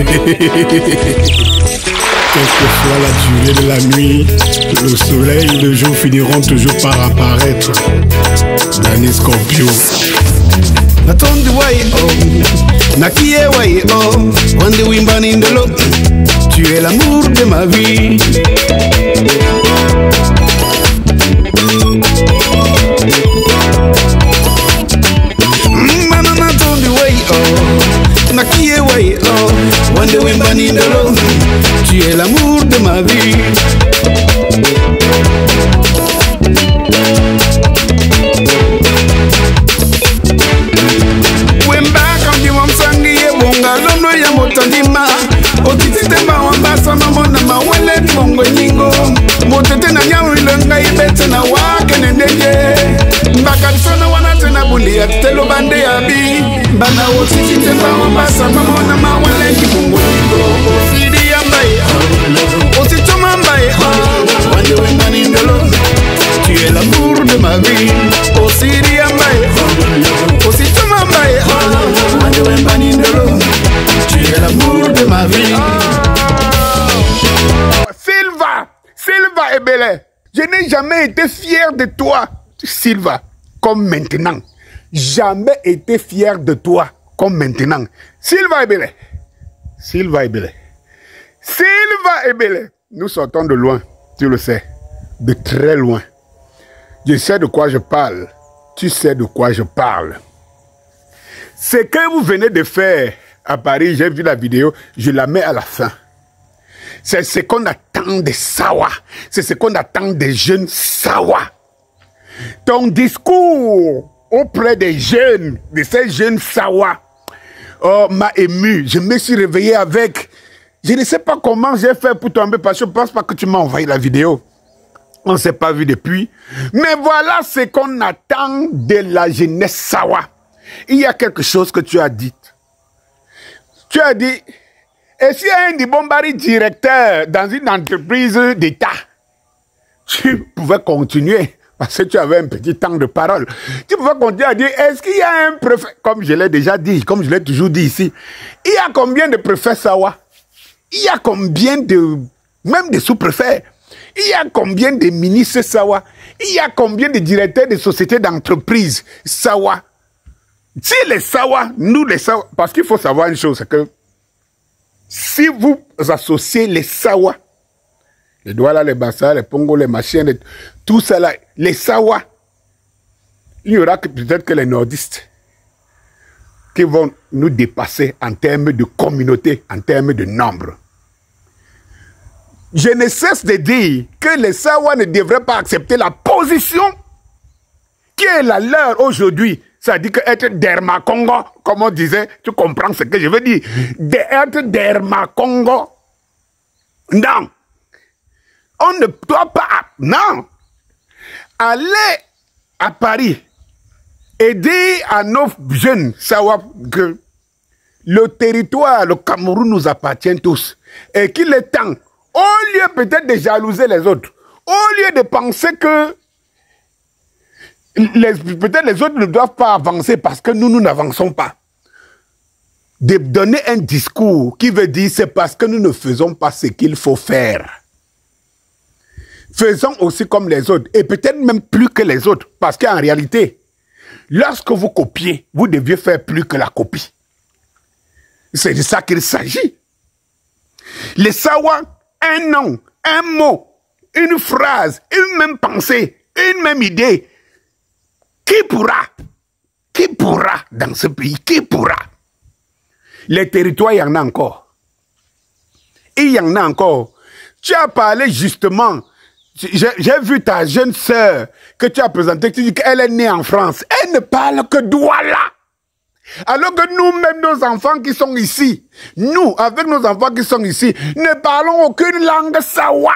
Quelle que soit la durée de la nuit, le soleil et le jour finiront toujours par apparaître. Danny Scorpio. Natondi wai oh, nakie wai oh, wande wimbani ndelo. Tu es l'amour de ma vie. Mana natondi wai oh, nakie wai oh, wande wimbani ndelo. Tu es l'amour de ma vie. Londo ya motandima otitite bawambasa mamona mawele bongo nyingo motete na nyawu ilenga ibete na wake nendeje mbakalisona wana tena bundi ya telo bande ya bi bana otitite bawambasa mamona mawele bongo nyingo osidi ya mbaye ositoma mbaye wande wengani ndelo. Tu es l'amour de ma vie. Osidi ya mbaye ositoma mbaye wande wengani ndelo. Tu es l'amour de ma vie. Sylva Ebele, je n'ai jamais été fier de toi, Sylva, comme maintenant. Jamais été fier de toi, comme maintenant. Sylva Ebele, nous sortons de loin, tu le sais, de très loin. Je sais de quoi je parle, tu sais de quoi je parle. Ce que vous venez de faire à Paris, j'ai vu la vidéo, je la mets à la fin. C'est ce qu'on attend des Sawa. C'est ce qu'on attend des jeunes Sawa. Ton discours auprès des jeunes, de ces jeunes Sawa, m'a ému. Je me suis réveillé avec... Je ne sais pas comment j'ai fait pour tomber, parce que je ne pense pas que tu m'as envoyé la vidéo. On ne s'est pas vu depuis. Mais voilà ce qu'on attend de la jeunesse Sawa. Il y a quelque chose que tu as dit. Tu as dit, et s'il y a un Dibombari directeur dans une entreprise d'État, tu pouvais continuer, parce que tu avais un petit temps de parole. Tu pouvais continuer à dire, est-ce qu'il y a un préfet, comme je l'ai déjà dit, comme je l'ai toujours dit ici, il y a combien de préfets Sawa? Il y a combien de, même de sous-préfets? Il y a combien de ministres Sawa? Il y a combien de directeurs de sociétés d'entreprise Sawa? Si les Sawa, nous les Sawa, parce qu'il faut savoir une chose, c'est que si vous associez les Sawa, les Douala, les Bassa, les Pongo, les machines, tout ça là, les Sawa, il y aura peut-être que les nordistes qui vont nous dépasser en termes de communauté, en termes de nombre. Je ne cesse de dire que les Sawa ne devraient pas accepter la position qui est la leur aujourd'hui. Ça dit qu'être Derma-Congo, comme on disait, tu comprends ce que je veux dire. D'être Derma-Congo, non. On ne doit pas, non. Aller à Paris et dire à nos jeunes Sawa que le territoire, le Cameroun nous appartient tous. Et qu'il est temps, au lieu peut-être de jalouser les autres, au lieu de penser que peut-être les autres ne doivent pas avancer parce que nous n'avançons pas. De donner un discours qui veut dire c'est parce que nous ne faisons pas ce qu'il faut faire. Faisons aussi comme les autres et peut-être même plus que les autres parce qu'en réalité, lorsque vous copiez, vous deviez faire plus que la copie. C'est de ça qu'il s'agit. Les Sawa, un nom, un mot, une phrase, une même pensée, une même idée. Qui pourra dans ce pays, qui pourra? Les territoires, il y en a encore. Il y en a encore. Tu as parlé justement, j'ai vu ta jeune sœur que tu as présentée, tu dis qu'elle est née en France. Elle ne parle que Douala. Alors que nous-mêmes, nos enfants qui sont ici, nous, avec nos enfants qui sont ici, ne parlons aucune langue Sawa.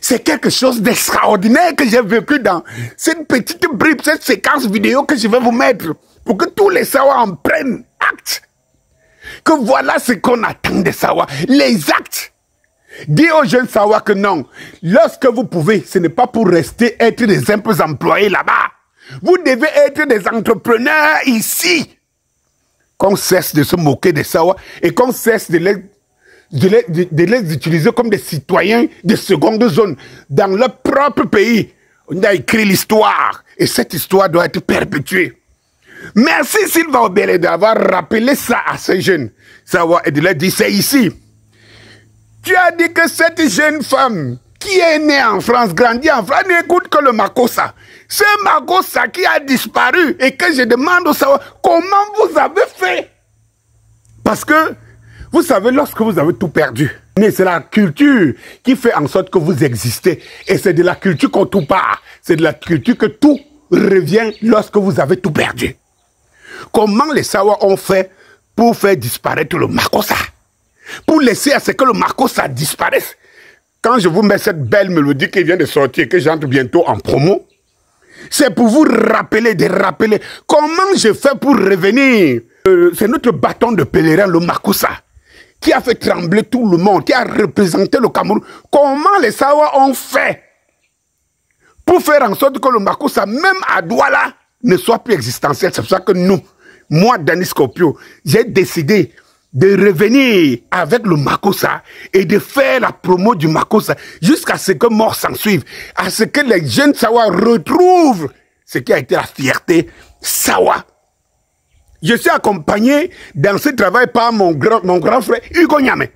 C'est quelque chose d'extraordinaire que j'ai vécu dans cette petite bribe, cette séquence vidéo que je vais vous mettre pour que tous les Sawa en prennent acte. Que voilà ce qu'on attend des Sawa, les actes. Dis aux jeunes Sawa que non, lorsque vous pouvez, ce n'est pas pour rester être des simples employés là-bas. Vous devez être des entrepreneurs ici. qu'on cesse de se moquer des Sawa et qu'on cesse de les utiliser comme des citoyens de seconde zone dans leur propre pays. On a écrit l'histoire et cette histoire doit être perpétuée. Merci Sylvain Obélé d'avoir rappelé ça à ces jeunes Sawa et de leur dire c'est ici. Tu as dit que cette jeune femme qui est née en France, grandie en France, n'écoute que le Makossa. C'est Makossa qui a disparu et que je demande au Sawa comment vous avez fait. Parce que vous savez, lorsque vous avez tout perdu, c'est la culture qui fait en sorte que vous existez. Et c'est de la culture qu'on tout part. C'est de la culture que tout revient lorsque vous avez tout perdu. Comment les Sawa ont fait pour faire disparaître le Makossa? Pour laisser à ce que le Makossa disparaisse. Quand je vous mets cette belle mélodie qui vient de sortir et que j'entre bientôt en promo, c'est pour vous rappeler, comment je fais pour revenir. C'est notre bâton de pèlerin, le Makossa, qui a fait trembler tout le monde, qui a représenté le Cameroun. Comment les Sawa ont fait pour faire en sorte que le Makossa, même à Douala, ne soit plus existentiel. C'est pour ça que nous, moi, Danny Scorpio, j'ai décidé de revenir avec le Makossa et de faire la promo du Makossa jusqu'à ce que mort s'en suive, à ce que les jeunes Sawa retrouvent ce qui a été la fierté Sawa. Je suis accompagné dans ce travail par mon grand frère Hugo Niamé.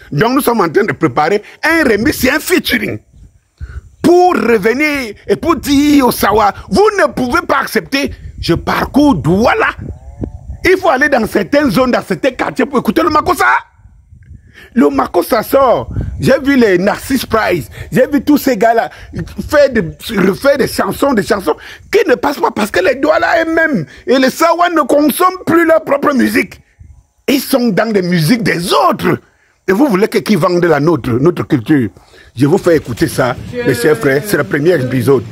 Donc nous sommes en train de préparer un remix et un featuring pour revenir et pour dire au Sawa, vous ne pouvez pas accepter, je parcours Douala. Il faut aller dans certaines zones, dans certains quartiers pour écouter le Makossa. Le Makossa sort. J'ai vu les Narcisse Prize. J'ai vu tous ces gars-là refaire des chansons qui ne passent pas parce que les Douala eux-mêmes et les Sawa ne consomment plus leur propre musique. Ils sont dans des musiques des autres. Et vous voulez qu'ils vendent la notre culture. Je vous fais écouter ça, mes chers frères. C'est le premier épisode.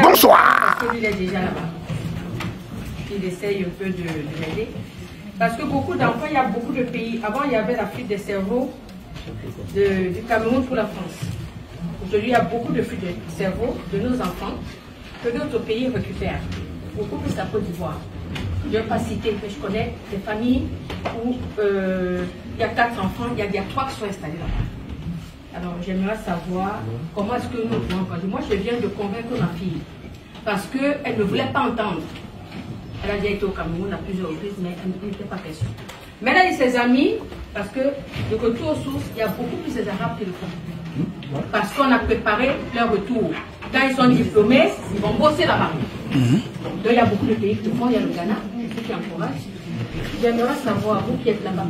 Bonsoir. Il est déjà là-bas. Il essaye un peu de l'aider. Parce que beaucoup d'enfants, il y a beaucoup de pays. Avant, il y avait la fuite des cerveaux du Cameroun pour la France. Aujourd'hui, il y a beaucoup de fuite de cerveaux de nos enfants que d'autres pays récupèrent. Beaucoup plus la Côte d'Ivoire. Je ne vais pas citer, mais je connais des familles où il y a 4 enfants, il y a 3 qui sont installés là-bas. Alors, j'aimerais savoir comment est-ce que nous pouvons parler. Moi, je viens de convaincre ma fille parce qu'elle ne voulait pas entendre. Elle a déjà été au Cameroun à plusieurs reprises, mais elle n'était pas question. Mais elle a ses amis, parce que de retour aux sources, il y a beaucoup plus des Arabes qui le font. Parce qu'on a préparé leur retour. Quand ils sont diplômés, ils vont bosser là-bas. Donc il y a beaucoup de pays qui le font. Il y a le Ghana, ceux qui encouragent. J'aimerais savoir, vous qui êtes là-bas,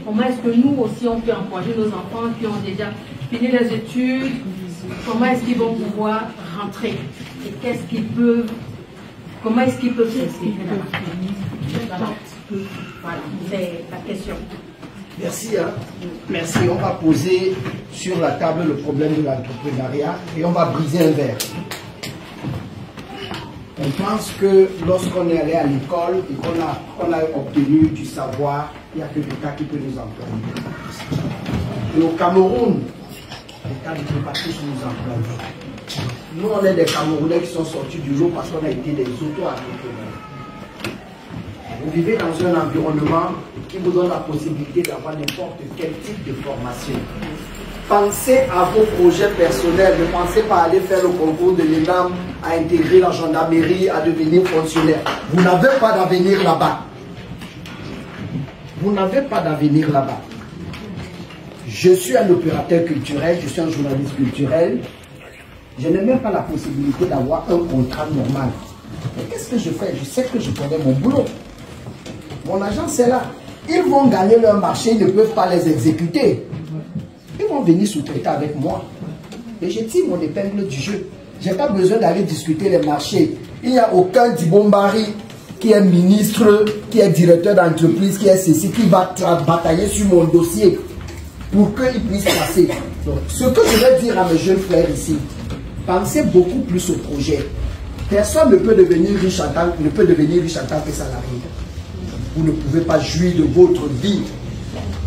comment est-ce que nous aussi on peut encourager nos enfants qui ont déjà fini les études, comment est-ce qu'ils vont pouvoir rentrer et qu'est-ce qu'ils peuvent. Comment est-ce qu'ils peuvent s'inscrire là-bas? Voilà, c'est la question. Merci. Merci. On va poser sur la table le problème de l'entrepreneuriat et on va briser un verre. On pense que lorsqu'on est allé à l'école et qu'on a obtenu du savoir, il n'y a que l'État qui peut nous employer. Et au Cameroun, l'État ne peut pas tous nous employer. Nous, on est des Camerounais qui sont sortis du lot parce qu'on a été des auto-entrepreneurs. Vous vivez dans un environnement qui vous donne la possibilité d'avoir n'importe quel type de formation. Pensez à vos projets personnels. Ne pensez pas à aller faire le concours de l'ENAM, à intégrer la gendarmerie, à devenir fonctionnaire. Vous n'avez pas d'avenir là-bas. Vous n'avez pas d'avenir là-bas. Je suis un opérateur culturel, je suis un journaliste culturel. Je n'ai même pas la possibilité d'avoir un contrat normal. Mais qu'est-ce que je fais? Je sais que je connais mon boulot. Mon agence est là. Ils vont gagner leur marché, ils ne peuvent pas les exécuter. Ils vont venir sous-traiter avec moi. Et je tire mon épingle du jeu. Je n'ai pas besoin d'aller discuter les marchés. Il n'y a aucun Dibombari qui est ministre, qui est directeur d'entreprise, qui est ceci, qui va batailler sur mon dossier pour qu'il puisse passer. Donc, ce que je vais dire à mes jeunes frères ici, pensez beaucoup plus au projet. Personne ne peut devenir riche en tant que salarié. Vous ne pouvez pas jouir de votre vie,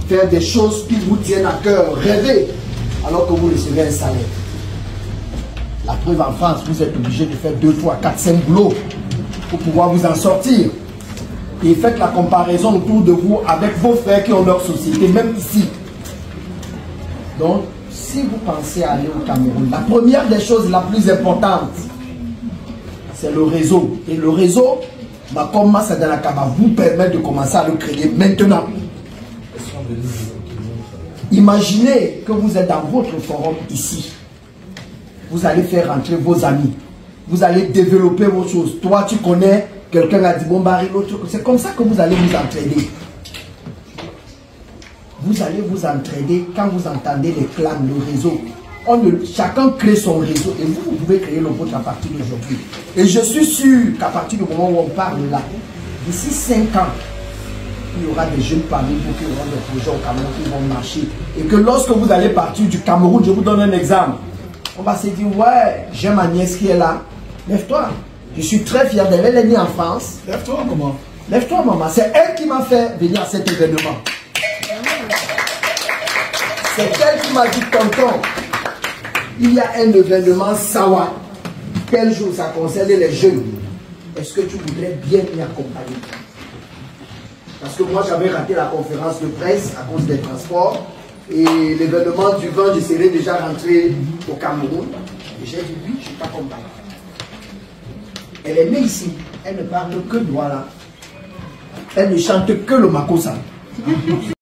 faire des choses qui vous tiennent à cœur, rêver, alors que vous recevez un salaire. La preuve en France, vous êtes obligé de faire 2, 3, 4, 5 boulots pour pouvoir vous en sortir. et faites la comparaison autour de vous avec vos frères qui ont leur société, même ici. Donc, si vous pensez aller au Cameroun, la première des choses la plus importante, c'est le réseau. Et le réseau, Makoma Sadanakaba vous permet de commencer à le créer maintenant. Imaginez que vous êtes dans votre forum ici. Vous allez faire rentrer vos amis. Vous allez développer vos choses. Toi, tu connais, quelqu'un a dit Bombari, l'autre. C'est comme ça que vous allez vous entraider. Vous allez vous entraider quand vous entendez les clans, le réseau. Chacun crée son réseau et vous pouvez créer le vôtre à partir d'aujourd'hui. Et je suis sûr qu'à partir du moment où on parle là, d'ici 5 ans, il y aura des jeunes parmi vous qui auront des projets au Cameroun qui vont marcher. Et que lorsque vous allez partir du Cameroun, je vous donne un exemple. On va se dire, ouais, j'ai ma nièce qui est là. Lève-toi. Je suis très fier d'elle. Elle est née en France. Lève-toi, comment? Lève-toi, maman. C'est elle qui m'a fait venir à cet événement. C'est elle qui m'a dit, tonton, il y a un événement Sawa. Quel jour ça concerne les jeunes? Est-ce que tu voudrais bien m'y accompagner? Parce que moi, j'avais raté la conférence de presse à cause des transports. Et l'événement du 20, je serais déjà rentré au Cameroun. Et j'ai dit, oui, je t'accompagne. Elle est née ici. Elle ne parle que Douala. Elle ne chante que le Makossa.